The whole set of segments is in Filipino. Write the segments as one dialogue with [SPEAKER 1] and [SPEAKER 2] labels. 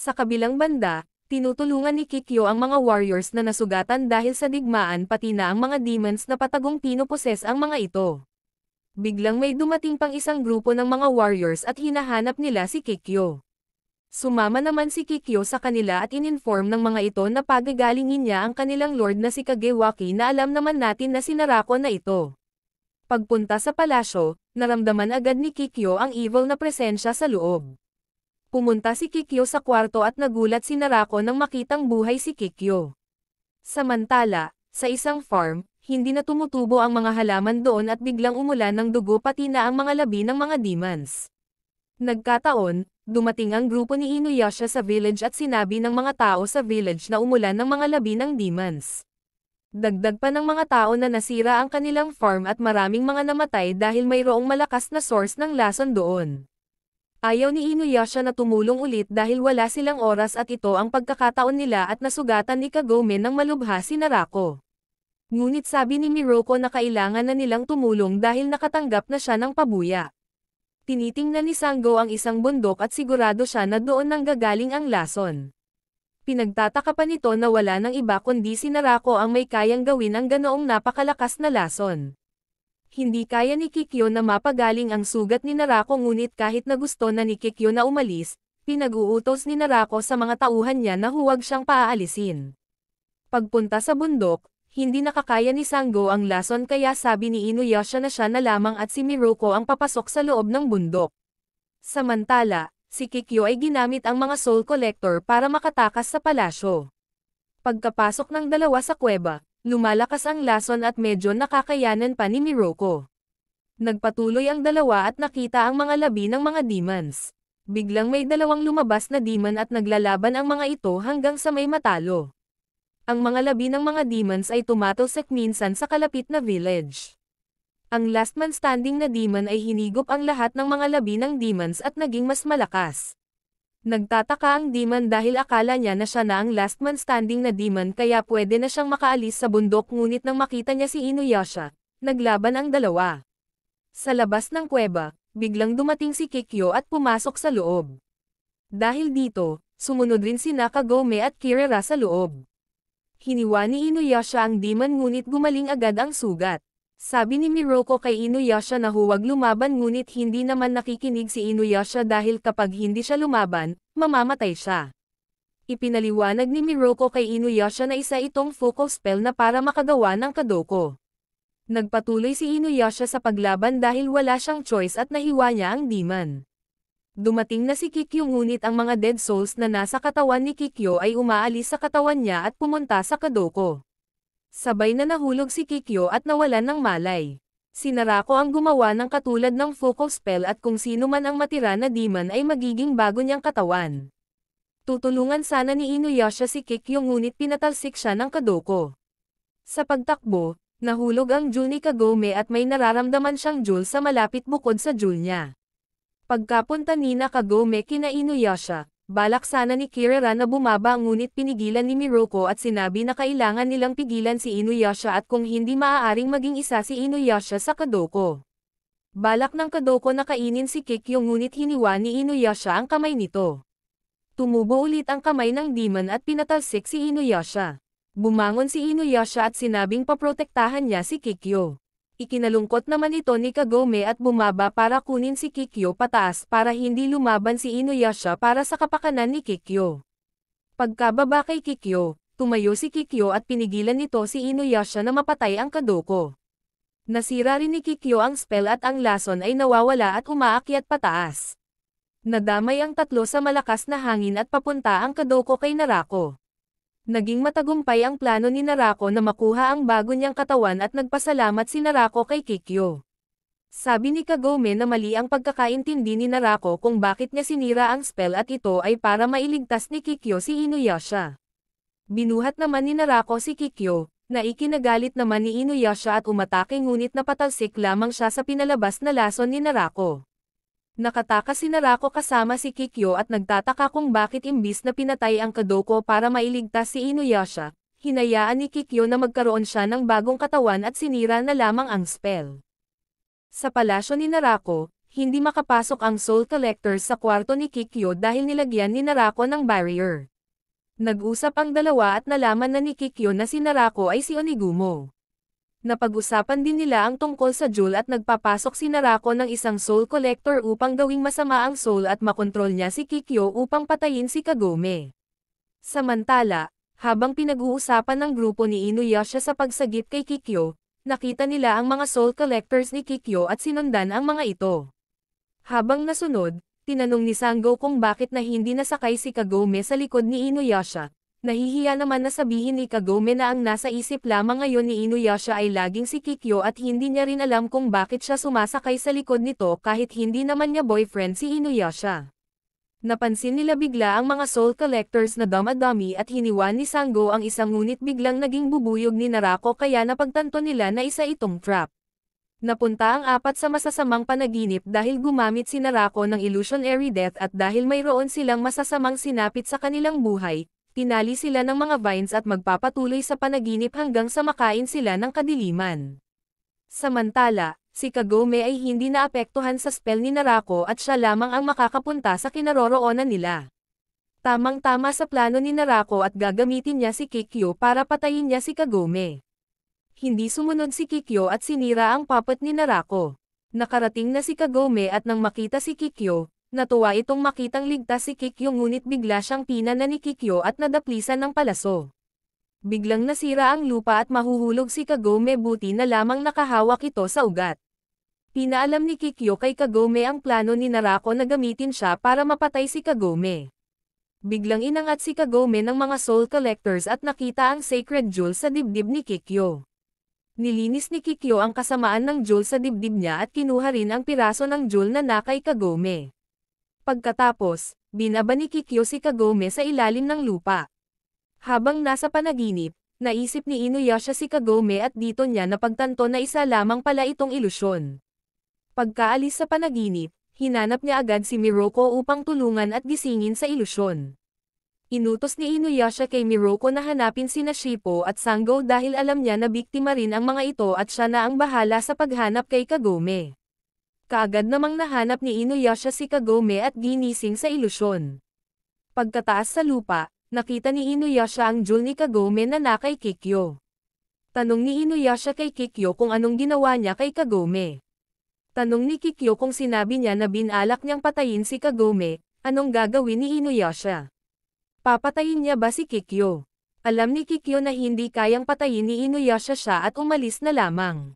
[SPEAKER 1] Sa kabilang banda, tinutulungan ni Kikyo ang mga warriors na nasugatan dahil sa digmaan pati na ang mga demons na patagong pinoposes ang mga ito. Biglang may dumating pang isang grupo ng mga warriors at hinahanap nila si Kikyo. Sumama naman si Kikyo sa kanila at ininform ng mga ito na pagagalingin niya ang kanilang lord na si Kagewaki na alam naman natin na si Narako na ito. Pagpunta sa palasyo, naramdaman agad ni Kikyo ang evil na presensya sa loob. Pumunta si Kikyo sa kwarto at nagulat si Narako nang makitang buhay si Kikyo. Samantala, sa isang farm, hindi na tumutubo ang mga halaman doon at biglang umulan ng dugo pati na ang mga labi ng mga demons. Nagkataon, dumating ang grupo ni Inuyasha sa village at sinabi ng mga tao sa village na umulan ng mga labi ng demons. Dagdag pa ng mga tao na nasira ang kanilang farm at maraming mga namatay dahil mayroong malakas na source ng lason doon. Ayaw ni Inuyasha na tumulong ulit dahil wala silang oras at ito ang pagkakataon nila at nasugatan ni Kagome ng malubha si Narako. Ngunit sabi ni Miroku na kailangan na nilang tumulong dahil nakatanggap na siya ng pabuya. Tinitingnan ni Sango ang isang bundok at sigurado siya na doon nanggagaling ang lason. Pinagtataka pa nito na wala ng iba kundi si Narako ang may kayang gawin ang ganoong napakalakas na lason. Hindi kaya ni Kikyo na mapagaling ang sugat ni Narako ngunit kahit na gusto na ni Kikyo na umalis, pinag-uutos ni Narako sa mga tauhan niya na huwag siyang paaalisin. Pagpunta sa bundok, hindi nakakaya ni Sango ang lason kaya sabi ni Inuyasha na siya na lamang at si Miroku ang papasok sa loob ng bundok. Samantala, si Kikyo ay ginamit ang mga soul collector para makatakas sa palasyo. Pagkapasok ng dalawa sa kuweba, lumalakas ang lason at medyo nakakayanan pa ni Miroku. Nagpatuloy ang dalawa at nakita ang mga labi ng mga demons. Biglang may dalawang lumabas na demon at naglalaban ang mga ito hanggang sa may matalo. Ang mga labi ng mga demons ay tumatalsik minsan sa kalapit na village. Ang last man standing na demon ay hinigop ang lahat ng mga labi ng demons at naging mas malakas. Nagtataka ang demon dahil akala niya na siya na ang last man standing na demon kaya pwede na siyang makaalis sa bundok ngunit nang makita niya si Inuyasha, naglaban ang dalawa. Sa labas ng kuweba, biglang dumating si Kikyo at pumasok sa loob. Dahil dito, sumunod rin si Kagome at Kirara sa loob. Hiniwa ni Inuyasha ang demon ngunit gumaling agad ang sugat. Sabi ni Miroku kay Inuyasha na huwag lumaban ngunit hindi naman nakikinig si Inuyasha dahil kapag hindi siya lumaban, mamamatay siya. Ipinaliwanag ni Miroku kay Inuyasha na isa itong focal spell na para makagawa ng kadoko. Nagpatuloy si Inuyasha sa paglaban dahil wala siyang choice at nahiwa niya ang demon. Dumating na si Kikyo ngunit ang mga dead souls na nasa katawan ni Kikyo ay umaalis sa katawan niya at pumunta sa kadoko. Sabay na nahulog si Kikyo at nawalan ng malay. Si Narako ang gumawa ng katulad ng focal spell at kung sino man ang matira na demon ay magiging bago niyang katawan. Tutulungan sana ni Inuyasha si Kikyo ngunit pinatalsik siya ng kadoko. Sa pagtakbo, nahulog ang jewel ni Kagome at may nararamdaman siyang jewel sa malapit bukod sa jewel niya. Pagkapunta ni Kagome kina Inuyasha, balak sana ni Kirara na bumaba ngunit pinigilan ni Miroku at sinabi na kailangan nilang pigilan si Inuyasha at kung hindi maaaring maging isa si Inuyasha sa kadoko. Balak ng kadoko na kainin si Kikyo ngunit hiniwa ni Inuyasha ang kamay nito. Tumubo ulit ang kamay ng demon at pinatalsik si Inuyasha. Bumangon si Inuyasha at sinabing paprotektahan niya si Kikyo. Ikinalungkot naman ito ni Kagome at bumaba para kunin si Kikyo pataas para hindi lumaban si Inuyasha para sa kapakanan ni Kikyo. Pagkababa kay Kikyo, tumayo si Kikyo at pinigilan nito si Inuyasha na mapatay ang kadoko. Nasira rin ni Kikyo ang spell at ang lason ay nawawala at umaakyat pataas. Nadamay ang tatlo sa malakas na hangin at papunta ang kadoko kay Narako. Naging matagumpay ang plano ni Narako na makuha ang bago niyang katawan at nagpasalamat si Narako kay Kikyo. Sabi ni Kagome na mali ang pagkakaintindi ni Narako kung bakit niya sinira ang spell at ito ay para mailigtas ni Kikyo si Inuyasha. Binuhat naman ni Narako si Kikyo, na ikinagalit naman ni Inuyasha at umatake ngunit napatalsik lamang siya sa pinalabas na lason ni Narako. Nakatakas si Narako kasama si Kikyo at nagtataka kung bakit imbis na pinatay ang kadoko para mailigtas si Inuyasha, hinayaan ni Kikyo na magkaroon siya ng bagong katawan at sinira na lamang ang spell. Sa palasyo ni Narako, hindi makapasok ang Soul Collectors sa kwarto ni Kikyo dahil nilagyan ni Narako ng barrier. Nag-usap ang dalawa at nalaman na ni Kikyo na si Narako ay si Onigumo. Napag-usapan din nila ang tungkol sa Jewel at nagpapasok si Narako ng isang Soul Collector upang gawing masama ang Soul at makontrol niya si Kikyo upang patayin si Kagome. Samantala, habang pinag-uusapan ng grupo ni Inuyasha sa pagsagip kay Kikyo, nakita nila ang mga Soul Collectors ni Kikyo at sinundan ang mga ito. Habang nasunod, tinanong ni Sango kung bakit na hindi nasakay si Kagome sa likod ni Inuyasha. Nahihiya naman na sabihin ni Kagome na ang nasa isip lamang ngayon ni Inuyasha ay laging si Kikyo at hindi niya rin alam kung bakit siya sumasakay sa likod nito kahit hindi naman niya boyfriend si Inuyasha. Napansin nila bigla ang mga Soul Collectors na dama-dami at hiniwan ni Sango ang isang ngunit biglang naging bubuyog ni Narako kaya napagtanto nila na isa itong trap. Napunta ang apat sa masasamang panaginip dahil gumamit si Narako ng illusionary death at dahil mayroon silang masasamang sinapit sa kanilang buhay. Tinali sila ng mga vines at magpapatuloy sa panaginip hanggang sa makain sila ng kadiliman. Samantala, si Kagome ay hindi naapektuhan sa spell ni Narako at siya lamang ang makakapunta sa kinaroroonan nila. Tamang-tama sa plano ni Narako at gagamitin niya si Kikyo para patayin niya si Kagome. Hindi sumunod si Kikyo at sinira ang puppet ni Narako. Nakarating na si Kagome at nang makita si Kikyo, natuwa itong makitang ligtas si Kikyo ngunit bigla siyang pinanan ni Kikyo at nadaplisan ng palaso. Biglang nasira ang lupa at mahuhulog si Kagome buti na lamang nakahawak ito sa ugat. Pinaalam ni Kikyo kay Kagome ang plano ni Narako na gamitin siya para mapatay si Kagome. Biglang inangat si Kagome ng mga Soul Collectors at nakita ang Sacred Jewel sa dibdib ni Kikyo. Nilinis ni Kikyo ang kasamaan ng Jewel sa dibdib niya at kinuha rin ang piraso ng Jewel na kay Kagome. Pagkatapos, binaba ni Kikyo si Kagome sa ilalim ng lupa. Habang nasa panaginip, naisip ni Inuyasha si Kagome at dito niya napagtanto na isa lamang pala itong ilusyon. Pagkaalis sa panaginip, hinanap niya agad si Miroko upang tulungan at gisingin sa ilusyon. Inutos ni Inuyasha kay Miroko na hanapin sina Shippo at Sango dahil alam niya na biktima rin ang mga ito at siya na ang bahala sa paghanap kay Kagome. Kaagad namang nahanap ni Inuyasha si Kagome at ginising sa ilusyon. Pagkataas sa lupa, nakita ni Inuyasha ang jewel ni Kagome na kay Kikyo. Tanong ni Inuyasha kay Kikyo kung anong ginawa niya kay Kagome. Tanong ni Kikyo kung sinabi niya na binalak niyang patayin si Kagome, anong gagawin ni Inuyasha? Papatayin niya ba si Kikyo? Alam ni Kikyo na hindi kayang patayin ni Inuyasha siya at umalis na lamang.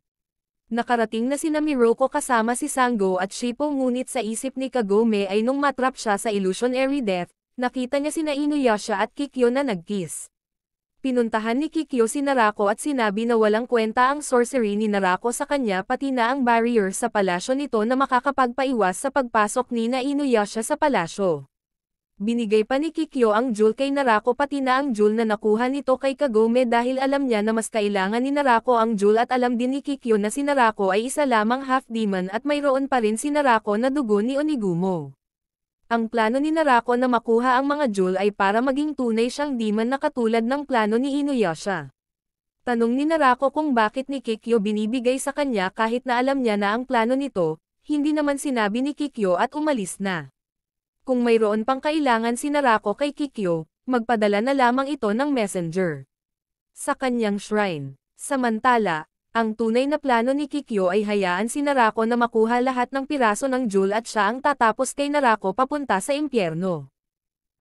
[SPEAKER 1] Nakarating na sina Miroko kasama si Sango at Shippo ngunit sa isip ni Kagome ay nung matrap siya sa illusionary death, nakita niya sina Inuyasha at Kikyo na nagkiss. Pinuntahan ni Kikyo si Narako at sinabi na walang kwenta ang sorcery ni Narako sa kanya pati na ang barrier sa palasyo nito na makakapagpaiwas sa pagpasok ni Inuyasha sa palasyo. Binigay pa ni Kikyo ang jewel kay Narako pati na ang jewel na nakuha nito kay Kagome dahil alam niya na mas kailangan ni Narako ang jewel at alam din ni Kikyo na si Narako ay isa lamang half-demon at mayroon pa rin si Narako na dugo ni Onigumo. Ang plano ni Narako na makuha ang mga jewel ay para maging tunay siyang demon na katulad ng plano ni Inuyasha. Tanong ni Narako kung bakit ni Kikyo binibigay sa kanya kahit na alam niya na ang plano nito, hindi naman sinabi ni Kikyo at umalis na. Kung mayroon pang kailangan si Narako kay Kikyo, magpadala na lamang ito ng messenger sa kanyang shrine. Samantala, ang tunay na plano ni Kikyo ay hayaan si Narako na makuha lahat ng piraso ng jewel at siya ang tatapos kay Narako papunta sa impyerno.